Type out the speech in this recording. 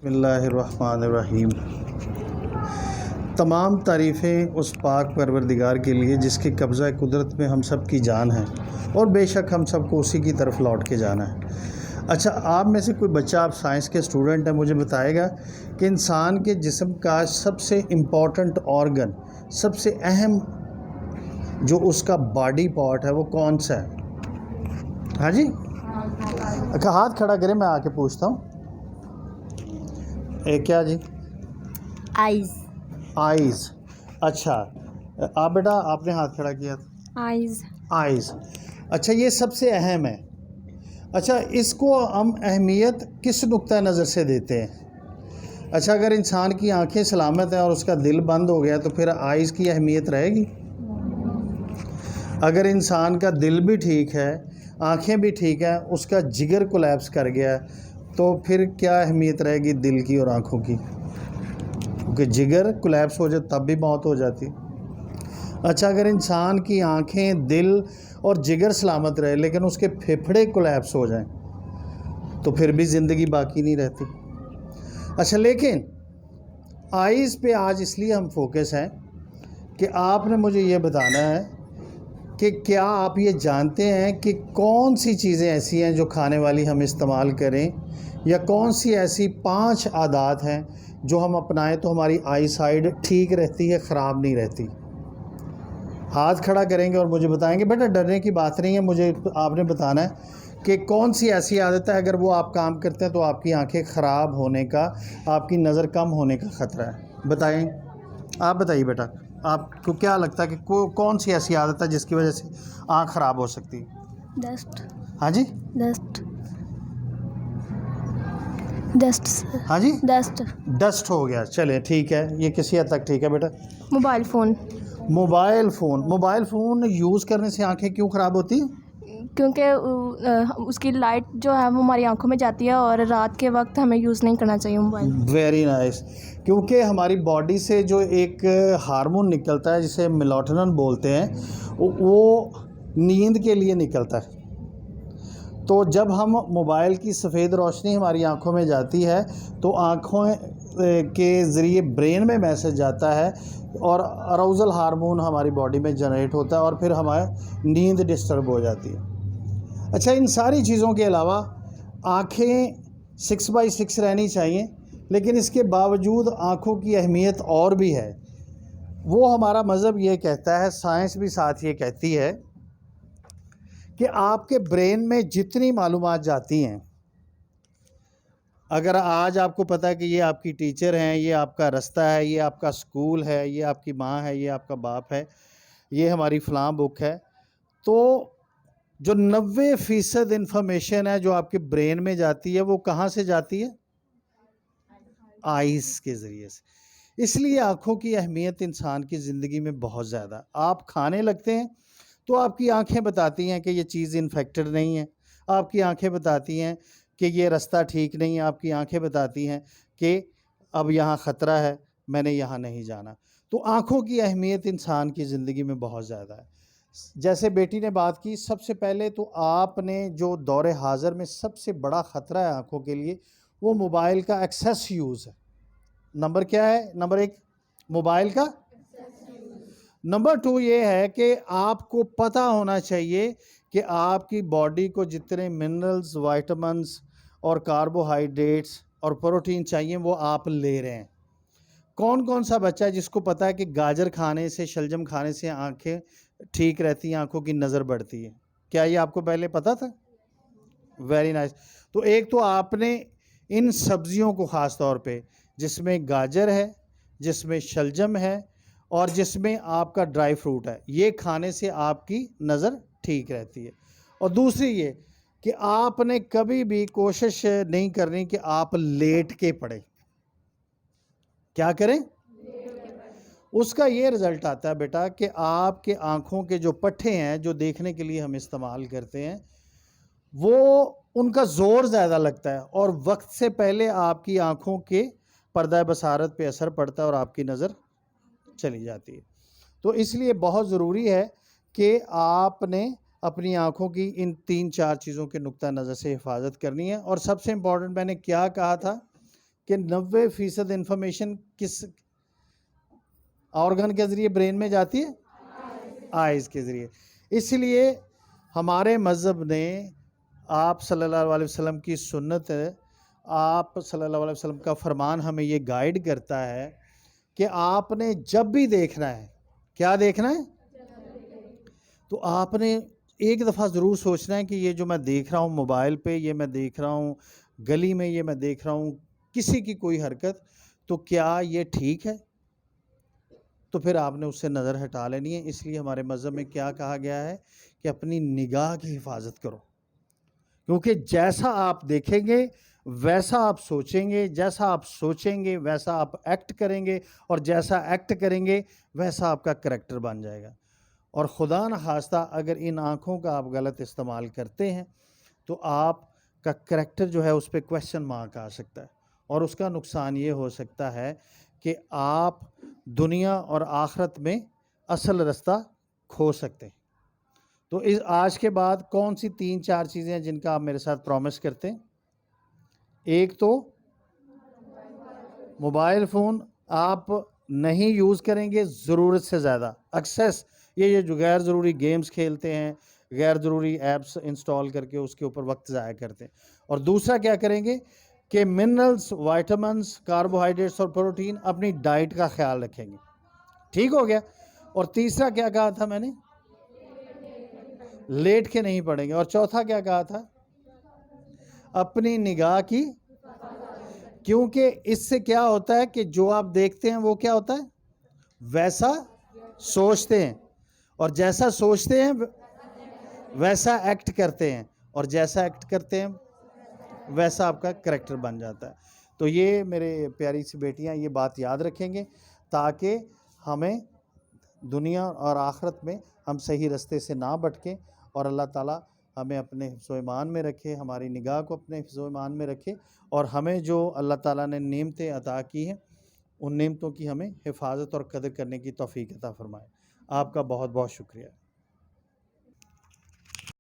بسم اللہ الرحمن الرحیم۔ تمام تعریفیں اس پاک پروردگار کے لیے جس کے قبضہ قدرت میں ہم سب کی جان ہے اور بے شک ہم سب کو اسی کی طرف لوٹ کے جانا ہے۔ اچھا، آپ میں سے کوئی بچہ، آپ سائنس کے اسٹوڈنٹ ہیں، مجھے بتائے گا کہ انسان کے جسم کا سب سے امپورٹنٹ آرگن، سب سے اہم جو اس کا باڈی پارٹ ہے وہ کون سا ہے؟ ہاں جی، اچھا ہاتھ کھڑا کریں، میں آ کے پوچھتا ہوں۔ کیا جی؟ آئیز۔ اچھا آپ بیٹا، آپ نے ہاتھ کھڑا کیا تھا۔ آئیز۔ اچھا، یہ سب سے اہم ہے۔ اچھا، اس کو ہم اہمیت کس نقطہ نظر سے دیتے ہیں؟ اچھا، اگر انسان کی آنکھیں سلامت ہیں اور اس کا دل بند ہو گیا تو پھر آئیز کی اہمیت رہے گی؟ اگر انسان کا دل بھی ٹھیک ہے، آنکھیں بھی ٹھیک ہیں، اس کا جگر کولیپس کر گیا تو پھر کیا اہمیت رہے گی دل کی اور آنکھوں کی؟ کیونکہ جگر کولیپس ہو جائے تب بھی موت ہو جاتی۔ اچھا، اگر انسان کی آنکھیں، دل اور جگر سلامت رہے لیکن اس کے پھیپھڑے کولیپس ہو جائیں تو پھر بھی زندگی باقی نہیں رہتی۔ اچھا، لیکن آئیز پہ آج اس لیے ہم فوکس ہیں کہ آپ نے مجھے یہ بتانا ہے کہ کیا آپ یہ جانتے ہیں کہ کون سی چیزیں ایسی ہیں جو کھانے والی ہم استعمال کریں، یا کون سی ایسی 5 عادات ہیں جو ہم اپنائیں تو ہماری آئی سائڈ ٹھیک رہتی ہے، خراب نہیں رہتی؟ ہاتھ کھڑا کریں گے اور مجھے بتائیں گے۔ بیٹا ڈرنے کی بات نہیں ہے، مجھے آپ نے بتانا ہے کہ کون سی ایسی عادت ہے اگر وہ آپ کام کرتے ہیں تو آپ کی آنکھیں خراب ہونے کا، آپ کی نظر کم ہونے کا خطرہ ہے۔ بتائیں، آپ بتائیے بیٹا، آپ کو کیا لگتا ہے کہ کون سی ایسی عادت ہے جس کی وجہ سے آنکھ خراب ہو سکتی ہے؟ ڈسٹ۔ ہاں جی، ڈسٹ۔ ہاں جی، ڈسٹ۔ ڈسٹ ہو گیا۔ چلیں ٹھیک ہے، یہ کسی حد تک ٹھیک ہے بیٹا۔ Mobile phone. Mobile phone use کرنے سے آنکھیں کیوں خراب ہوتی ہیں؟ کیونکہ اس کی لائٹ جو ہے وہ ہماری آنکھوں میں جاتی ہے اور رات کے وقت ہمیں یوز نہیں کرنا چاہیے موبائل۔ Very nice. کیونکہ ہماری باڈی سے جو ایک ہارمون نکلتا ہے جسے میلاٹونن بولتے ہیں، وہ نیند کے لیے نکلتا ہے۔ تو جب ہم موبائل کی سفید روشنی ہماری آنکھوں میں جاتی ہے تو آنکھوں کے ذریعے برین میں میسج جاتا ہے اور اراؤزل ہارمون ہماری باڈی میں جنریٹ ہوتا ہے اور پھر ہماری نیند ڈسٹرب ہو جاتی ہے۔ اچھا، ان ساری چیزوں کے علاوہ آنکھیں 6x6 رہنی چاہیے، لیکن اس کے باوجود آنکھوں کی اہمیت اور بھی ہے۔ وہ ہمارا مذہب یہ کہتا ہے، سائنس بھی ساتھ یہ کہتی ہے کہ آپ کے برین میں جتنی معلومات جاتی ہیں، اگر آج آپ کو پتہ ہے کہ یہ آپ کی ٹیچر ہیں، یہ آپ کا رستہ ہے، یہ آپ کا سکول ہے، یہ آپ کی ماں ہے، یہ آپ کا باپ ہے، یہ ہماری فلاں بک ہے، تو جو 90% انفارمیشن ہے جو آپ کے برین میں جاتی ہے وہ کہاں سے جاتی ہے؟ آئیز کے ذریعے سے۔ اس لیے آنکھوں کی اہمیت انسان کی زندگی میں بہت زیادہ۔ آپ کھانے لگتے ہیں تو آپ کی آنکھیں بتاتی ہیں کہ یہ چیز انفیکٹڈ نہیں ہے، آپ کی آنکھیں بتاتی ہیں کہ یہ رستہ ٹھیک نہیں ہے، آپ کی آنکھیں بتاتی ہیں کہ اب یہاں خطرہ ہے، میں نے یہاں نہیں جانا۔ تو آنکھوں کی اہمیت انسان کی زندگی میں بہت زیادہ ہے۔ جیسے بیٹی نے بات کی، سب سے پہلے تو آپ نے جو دور حاضر میں سب سے بڑا خطرہ ہے آنکھوں کے لیے، وہ موبائل کا ایکسیس یوز ہے۔ نمبر کیا ہے؟ نمبر 1 موبائل کا۔ نمبر 2 یہ ہے کہ آپ کو پتہ ہونا چاہیے کہ آپ کی باڈی کو جتنے منرلز، وائٹامنز اور کاربوہائیڈریٹس اور پروٹین چاہیے وہ آپ لے رہے ہیں۔ کون کون سا بچہ ہے جس کو پتہ ہے کہ گاجر کھانے سے، شلجم کھانے سے آنکھیں ٹھیک رہتی ہیں، آنکھوں کی نظر بڑھتی ہے؟ کیا یہ آپ کو پہلے پتہ تھا؟ Very nice. تو ایک تو آپ نے ان سبزیوں کو خاص طور پہ، جس میں گاجر ہے، جس میں شلجم ہے اور جس میں آپ کا ڈرائی فروٹ ہے، یہ کھانے سے آپ کی نظر ٹھیک رہتی ہے۔ اور دوسری یہ کہ آپ نے کبھی بھی کوشش نہیں کرنی کہ آپ لیٹ کے پڑھیں۔ کیا کریں؟ اس کا یہ رزلٹ آتا ہے بیٹا کہ آپ کے آنکھوں کے جو پٹھے ہیں جو دیکھنے کے لیے ہم استعمال کرتے ہیں، وہ ان کا زور زیادہ لگتا ہے اور وقت سے پہلے آپ کی آنکھوں کے پردہ بصارت پہ اثر پڑتا ہے اور آپ کی نظر چلی جاتی ہے۔ تو اس لیے بہت ضروری ہے کہ آپ نے اپنی آنکھوں کی ان 3-4 چیزوں کے نقطہ نظر سے حفاظت کرنی ہے۔ اور سب سے امپورٹنٹ میں نے کیا کہا تھا کہ 90% انفارمیشن کس آرگن کے ذریعے برین میں جاتی ہے؟ آئیز کے ذریعے. اس لیے ہمارے مذہب نے آپ صلی اللہ علیہ وسلم کی سنت، آپ صلی اللہ علیہ وسلم کا فرمان ہمیں یہ گائیڈ کرتا ہے کہ آپ نے جب بھی دیکھنا ہے، کیا دیکھنا ہے؟ تو آپ نے ایک دفعہ ضرور سوچنا ہے کہ یہ جو میں دیکھ رہا ہوں موبائل پہ، یہ میں دیکھ رہا ہوں گلی میں، یہ میں دیکھ رہا ہوں کسی کی کوئی حرکت، تو کیا یہ ٹھیک ہے؟ تو پھر آپ نے اس سے نظر ہٹا لینی ہے. اس لیے ہمارے مذہب میں کیا کہا گیا ہے کہ اپنی نگاہ کی حفاظت کرو، کیونکہ جیسا آپ دیکھیں گے ویسا آپ سوچیں گے، جیسا آپ سوچیں گے ویسا آپ ایکٹ کریں گے، اور جیسا ایکٹ کریں گے ویسا آپ کا کریکٹر بن جائے گا. اور خدا نخواستہ اگر ان آنکھوں کا آپ غلط استعمال کرتے ہیں تو آپ کا کریکٹر جو ہے اس پہ کویسچن مارک آ سکتا ہے، اور اس کا نقصان یہ ہو سکتا ہے کہ آپ دنیا اور آخرت میں اصل رستہ کھو سکتے ہیں. تو اس آج کے بعد کون سی 3-4 چیزیں ہیں جن کا آپ میرے ساتھ پرومس کرتے ہیں؟ ایک تو موبائل فون آپ نہیں یوز کریں گے ضرورت سے زیادہ. ایکسیس، یہ جو غیر ضروری گیمز کھیلتے ہیں، غیر ضروری ایپس انسٹال کر کے اس کے اوپر وقت ضائع کرتے ہیں. اور دوسرا کیا کریں گے کہ منرلز، وائٹامنس، کاربوہائیڈریٹس اور پروٹین اپنی ڈائٹ کا خیال رکھیں گے. ٹھیک ہو گیا؟ اور تیسرا کیا کہا تھا میں نے؟ لیٹ کے نہیں پڑھیں گے. اور چوتھا کیا کہا تھا؟ اپنی نگاہ کی، کیونکہ اس سے کیا ہوتا ہے کہ جو آپ دیکھتے ہیں وہ کیا ہوتا ہے؟ ویسا سوچتے ہیں، اور جیسا سوچتے ہیں ویسا ایکٹ کرتے ہیں، اور جیسا ایکٹ کرتے ہیں ویسا آپ کا کریکٹر بن جاتا ہے. تو یہ میرے پیاری سی بیٹیاں یہ بات یاد رکھیں گے تاکہ ہمیں دنیا اور آخرت میں ہم صحیح رستے سے نہ بھٹکیں، اور اللہ تعالیٰ ہمیں اپنے حفظ و ایمان میں رکھے، ہماری نگاہ کو اپنے حفظ و ایمان میں رکھے، اور ہمیں جو اللہ تعالیٰ نے نعمتیں عطا کی ہیں ان نعمتوں کی ہمیں حفاظت اور قدر کرنے کی توفیق عطا فرمائے. آپ کا بہت بہت شکریہ.